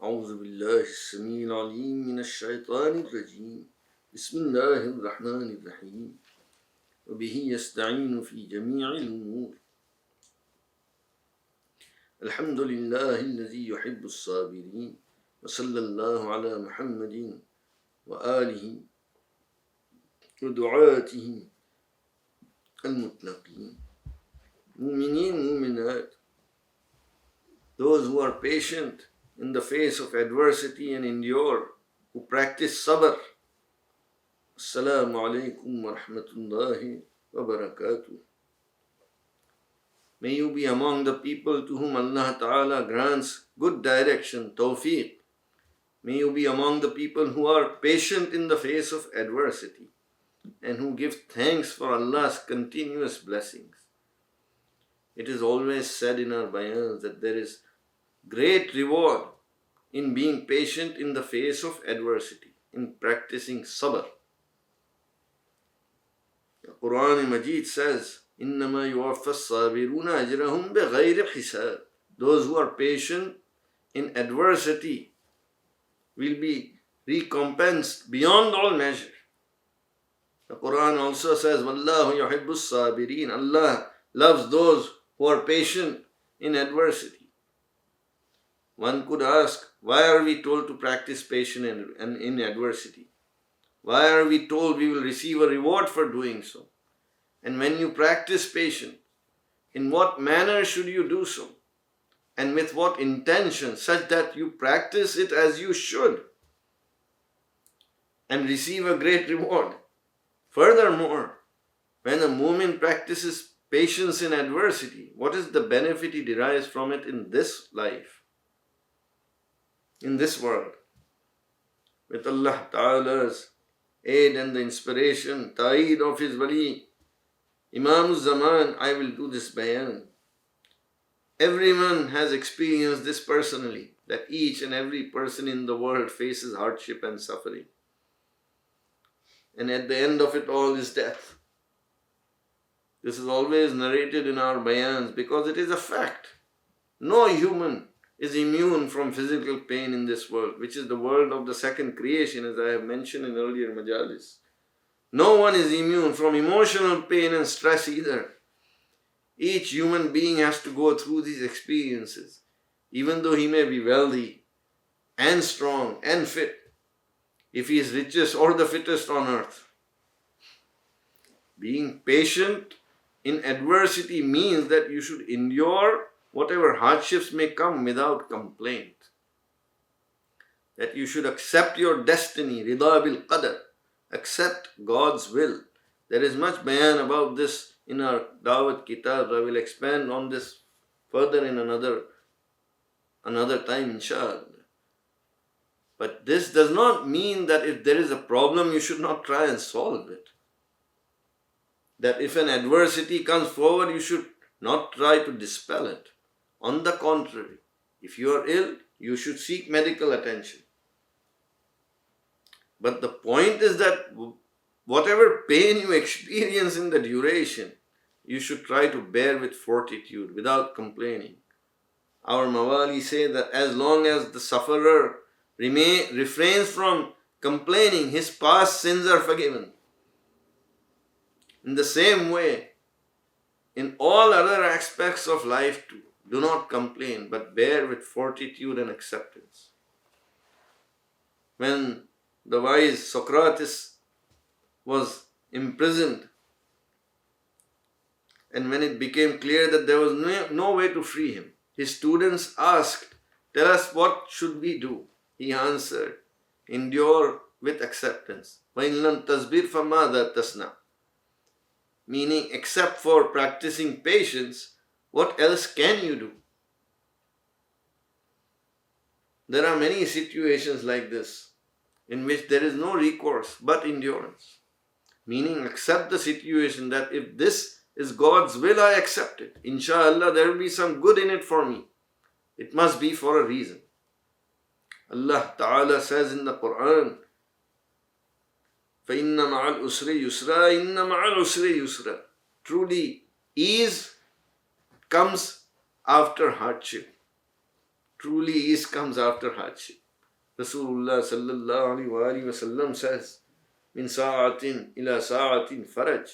أعوذ بالله السميع العليم من الشيطان الرجيم بسم الله الرحمن الرحيم وبه يستعين في جميع الأمور الحمد لله الذي يحب الصابرين وصلى الله على محمد وآله ودعاته المطلقين Mu'mineen, Mu'minat, those who are patient in the face of adversity and endure, who practice sabr. Assalamu alaikum wa rahmatullahi wa barakatuh. May you be among the people to whom Allah Ta'ala grants good direction, tawfiq. May you be among the people who are patient in the face of adversity and who give thanks for Allah's continuous blessings. It is always said in our bayans that there is great reward in being patient in the face of adversity, in practicing sabr. The Quran Majeed says, إِنَّمَا يُوَفَّى الصَّابِرُونَ أَجْرَهُمْ بِغَيْرِ حِسَابٍ. Those who are patient in adversity will be recompensed beyond all measure. The Quran also says, وَاللَّهُ يُحِبُّ الصَّابِرِينَ. Allah loves those who are patient in adversity. One could ask, why are we told to practice patience in adversity? Why are we told we will receive a reward for doing so? And when you practice patience, in what manner should you do so? And with what intention, such that you practice it as you should and receive a great reward. Furthermore, when a Mumin practices patience in adversity, what is the benefit he derives from it in this life, in this world? With Allah Ta'ala's aid and the inspiration, ta'eed of His wali, Imam Zaman, I will do this bayan. Everyone has experienced this personally, that each and every person in the world faces hardship and suffering. And at the end of it all is death. This is always narrated in our bayans because it is a fact. No human is immune from physical pain in this world, which is the world of the second creation, as I have mentioned in earlier Majalis. No one is immune from emotional pain and stress either. Each human being has to go through these experiences, even though he may be wealthy and strong and fit, if he is richest or the fittest on earth. Being patient in adversity means that you should endure whatever hardships may come without complaint. That you should accept your destiny, rida bil qadar, accept God's will. There is much bayan about this in our Dawat kitab. I will expand on this further in another time, inshallah. But this does not mean that if there is a problem, you should not try and solve it. That if an adversity comes forward, you should not try to dispel it. On the contrary, if you are ill, you should seek medical attention. But the point is that whatever pain you experience in the duration, you should try to bear with fortitude, without complaining. Our Mawali say that as long as the sufferer refrains from complaining, his past sins are forgiven. In the same way, in all other aspects of life too, do not complain, but bear with fortitude and acceptance. When the wise Socrates was imprisoned, and when it became clear that there was no way to free him, his students asked, "Tell us, what should we do?" He answered, "Endure with acceptance. وَإِن لَمْ تَصْبِرْ فَمَاذَا تَصْنَعُ?" Meaning, except for practicing patience, what else can you do? There are many situations like this in which there is no recourse but endurance. Meaning, accept the situation that if this is God's will, I accept it. Inshallah, there will be some good in it for me. It must be for a reason. Allah Ta'ala says in the Quran, فَإِنَّ مَعَ الْأُسْرِ يُسْرًا إِنَّ مَعَ الْأُسْرِ يُسْرًا. Truly, ease comes after hardship. truly ease comes after hardship. Rasulullah sallallahu alaihi wasallam says, min sa'atin ila sa'atin faraj.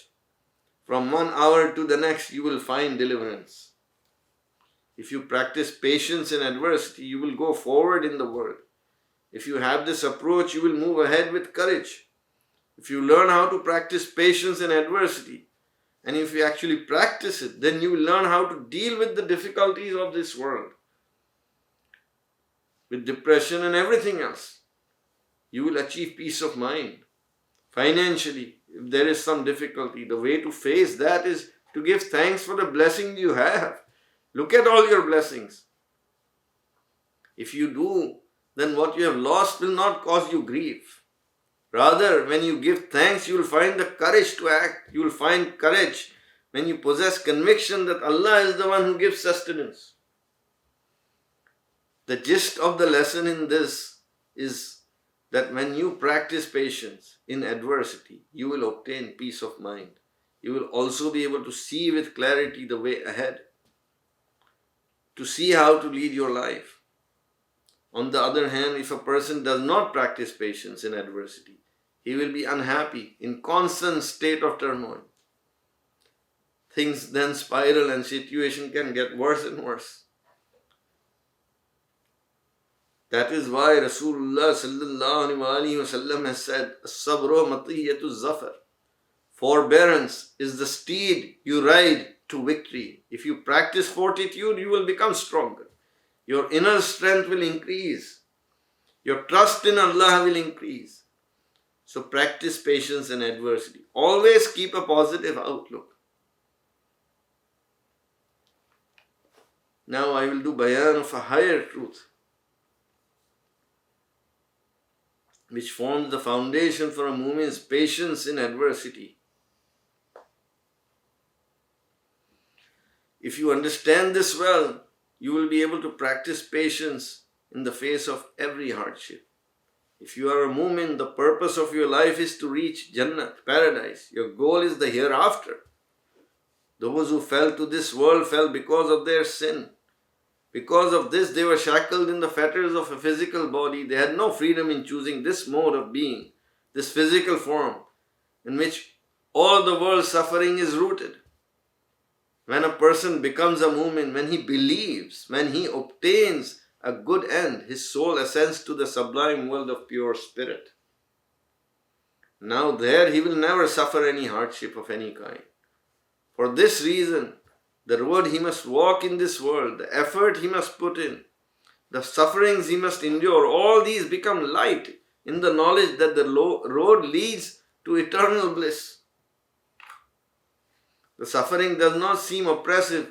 From one hour to the next you will find deliverance. If you practice patience in adversity, you will go forward in the world. If you have this approach, you will move ahead with courage. If you learn how to practice patience in adversity, and if you actually practice it, then you will learn how to deal with the difficulties of this world, with depression and everything else. You will achieve peace of mind. Financially, if there is some difficulty, the way to face that is to give thanks for the blessing you have. Look at all your blessings. If you do, then what you have lost will not cause you grief. Rather, when you give thanks, you will find the courage to act. You will find courage when you possess conviction that Allah is the one who gives sustenance. The gist of the lesson in this is that when you practice patience in adversity, you will obtain peace of mind. You will also be able to see with clarity the way ahead, to see how to lead your life. On the other hand, if a person does not practice patience in adversity, he will be unhappy, in constant state of turmoil. Things then spiral and situation can get worse and worse. That is why Rasulullah sallallahu alaihi wasallam has said, "As-sabru matiyatu zafar." Forbearance is the steed you ride to victory. If you practice fortitude, you will become stronger. Your inner strength will increase. Your trust in Allah will increase. So practice patience in adversity. Always keep a positive outlook. Now I will do bayan of a higher truth, which forms the foundation for a mumin's patience in adversity. If you understand this well, you will be able to practice patience in the face of every hardship. If you are a mumin, the purpose of your life is to reach Jannah, paradise. Your goal is the hereafter. Those who fell to this world fell because of their sin. Because of this, they were shackled in the fetters of a physical body. They had no freedom in choosing this mode of being, this physical form, in which all the world's suffering is rooted. When a person becomes a mumin, when he believes, when he obtains a good end, his soul ascends to the sublime world of pure spirit. Now there he will never suffer any hardship of any kind. For this reason, the road he must walk in this world, the effort he must put in, the sufferings he must endure, all these become light in the knowledge that the road leads to eternal bliss. The suffering does not seem oppressive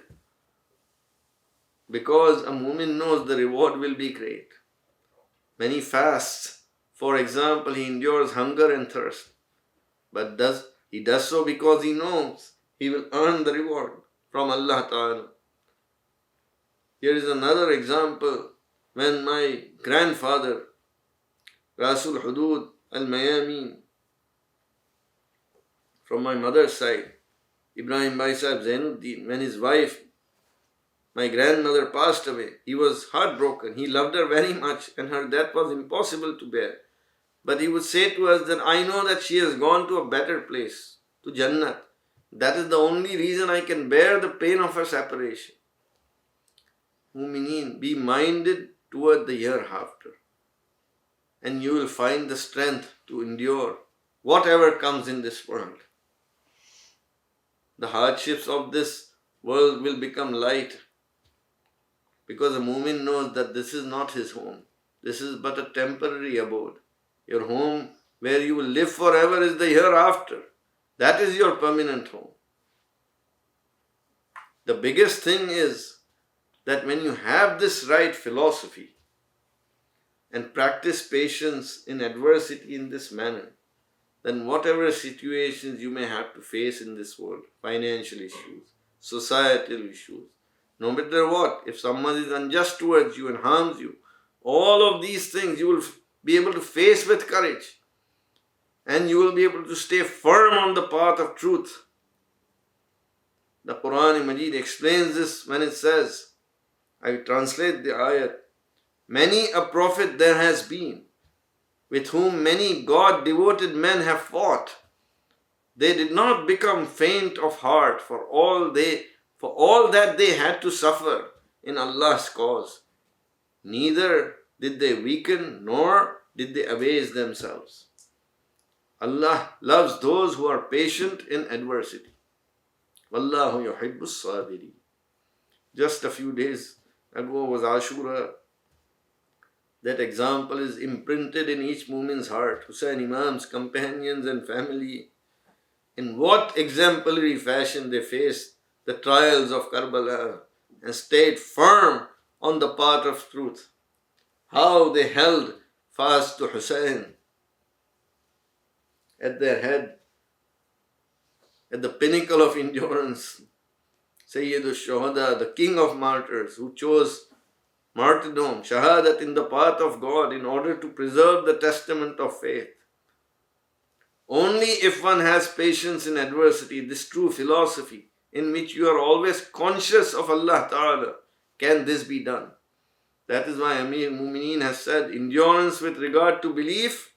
because a mumin knows the reward will be great. When he fasts, for example, he endures hunger and thirst, but he does so because he knows he will earn the reward from Allah Ta'ala. Here is another example. When my grandfather, Rasul Hudud al-Mayamin, from my mother's side, Ibrahim Bhai Sahib Zainuddin, when his wife, my grandmother, passed away, he was heartbroken. He loved her very much and her death was impossible to bear. But he would say to us that I know that she has gone to a better place, to Jannah. That is the only reason I can bear the pain of her separation. Mu'mineen, be minded toward the hereafter, and you will find the strength to endure whatever comes in this world. The hardships of this world will become light because a mu'min knows that this is not his home. This is but a temporary abode. Your home where you will live forever is the hereafter. That is your permanent home. The biggest thing is that when you have this right philosophy and practice patience in adversity in this manner, then whatever situations you may have to face in this world, financial issues, societal issues, no matter what, if someone is unjust towards you and harms you, all of these things you will be able to face with courage, and you will be able to stay firm on the path of truth. The Quran Majeed explains this when it says, I translate the ayat, Many a prophet there has been, with whom many God-devoted men have fought. They did not become faint of heart for all that they had to suffer in Allah's cause. Neither did they weaken, nor did they abase themselves. Allah loves those who are patient in adversity. Wallahu yuhibbus sabiri. Just a few days ago was Ashura. That example is imprinted in each Mumin's heart. Hussain Imam's companions and family, in what exemplary fashion they faced the trials of Karbala and stayed firm on the path of truth. How they held fast to Hussain at their head, at the pinnacle of endurance. Sayyidul Shuhada, the king of martyrs, who chose martyrdom, shahadat in the path of God in order to preserve the testament of faith. Only if one has patience in adversity, this true philosophy in which you are always conscious of Allah Ta'ala, can this be done. That is why Amir Mumineen has said, endurance with regard to belief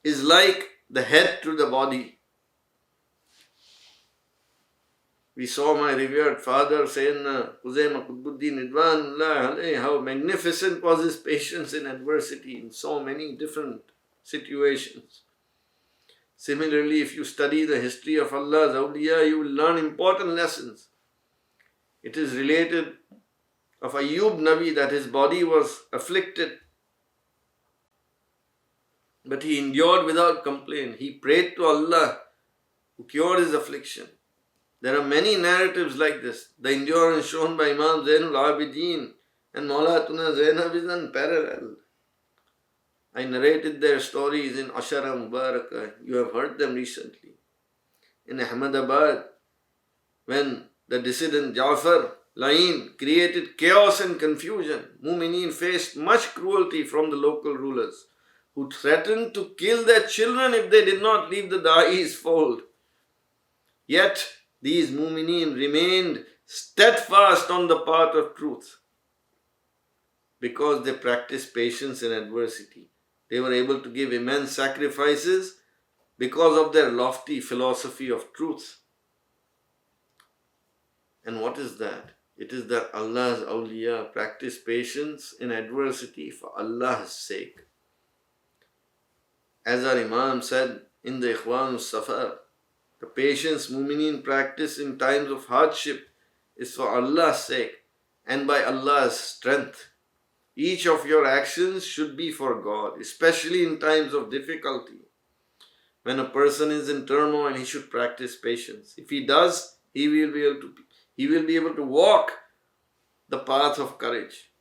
is like the head to the body. We saw my revered father, Syedna TUS, how magnificent was his patience in adversity in so many different situations. Similarly, if you study the history of Allah's awliya, you will learn important lessons. It is related of Ayyub Nabi that his body was afflicted, but he endured without complaint. He prayed to Allah who cured his affliction. There are many narratives like this. The endurance shown by Imam Zainul Abidin and Maulatuna Zainab is unparalleled. I narrated their stories in Ashara Mubarakah. You have heard them recently. In Ahmedabad, when the dissident Jafar Lain created chaos and confusion, Mumineen faced much cruelty from the local rulers, who threatened to kill their children if they did not leave the Da'i's fold. Yet, these Mumineen remained steadfast on the path of truth because they practiced patience in adversity. They were able to give immense sacrifices because of their lofty philosophy of truth. And what is that? It is that Allah's awliya practice patience in adversity for Allah's sake. As our Imam said in the Ikhwanus Safar, the patience Mumineen practice in times of hardship is for Allah's sake and by Allah's strength. Each of your actions should be for God, especially in times of difficulty. When a person is in turmoil, he should practice patience. If he does, he will be able to walk the path of courage.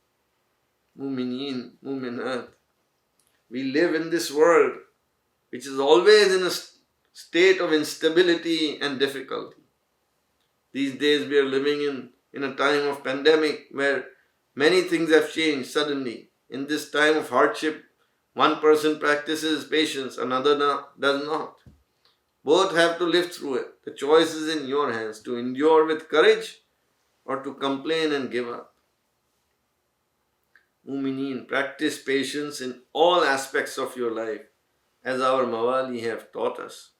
Mumineen, Muminat. We live in this world which is always in a state of instability and difficulty. These days we are living in a time of pandemic where many things have changed suddenly. In this time of hardship, one person practices patience, another does not. Both have to live through it. The choice is in your hands, to endure with courage or to complain and give up. Mumineen, practice patience in all aspects of your life, as our Mawali have taught us.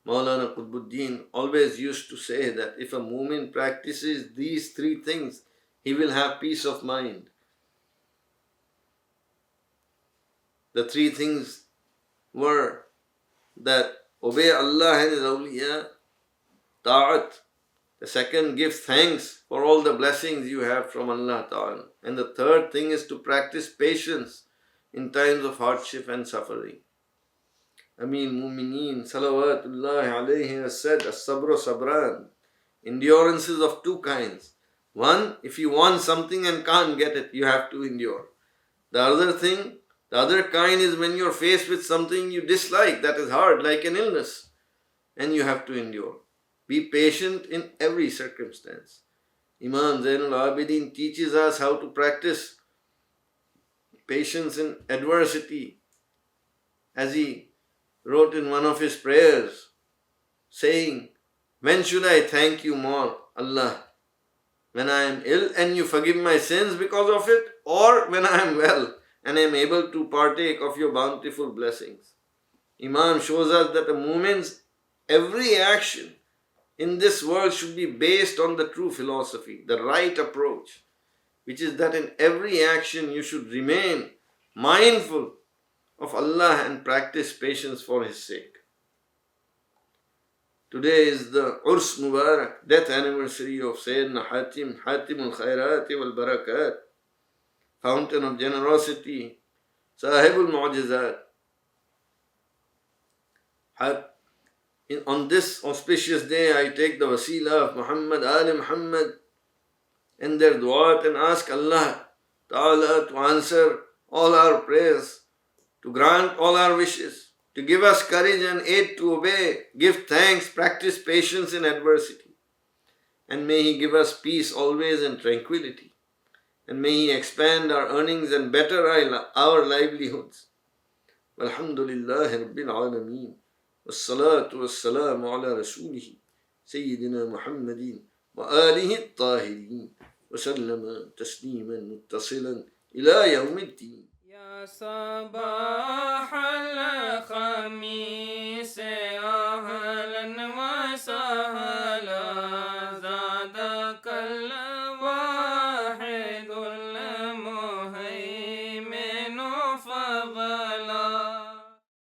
Maulana Qutbuddin always used to say that if a Mumin practices these three things, he will have peace of mind. The three things were that obey Allah and His awliya, ta'at. The second, give thanks for all the blessings you have from Allah Ta'ala. And the third thing is to practice patience in times of hardship and suffering. Amir Mumineen Salawatullahi alayhi has said, As-sabru sabran. Endurance is of two kinds. One, if you want something and can't get it, you have to endure. The other kind is when you're faced with something you dislike, that is hard, like an illness, and you have to endure. Be patient in every circumstance. Imam Zainul Abidin teaches us how to practice patience in adversity, as he wrote in one of his prayers, saying, when should I thank you more, Allah? When I am ill and you forgive my sins because of it, or when I am well and am able to partake of your bountiful blessings. Imam shows us that a Mumin's every action in this world should be based on the true philosophy, the right approach, which is that in every action you should remain mindful of Allah and practice patience for His sake. Today is the Urs Mubarak, death anniversary of Syedna Hatim al Khairat wal Barakat, fountain of generosity, Sahibul Mu'jizat. On this auspicious day, I take the wasila of Muhammad, Ali Muhammad, and their Dawat and ask Allah Ta'ala to answer all our prayers, to grant all our wishes, to give us courage and aid to obey, give thanks, practice patience in adversity. And may He give us peace always and tranquility. And may He expand our earnings and better our livelihoods. Walhamdulillahi Rabbil Alameen. والصلاة والسلام على رسوله سيدنا محمد وآله الطاهرين وسلم تسليما متصلا إلى يوم الدين. يا صباح الخميس أهلا وسهلا زادك الله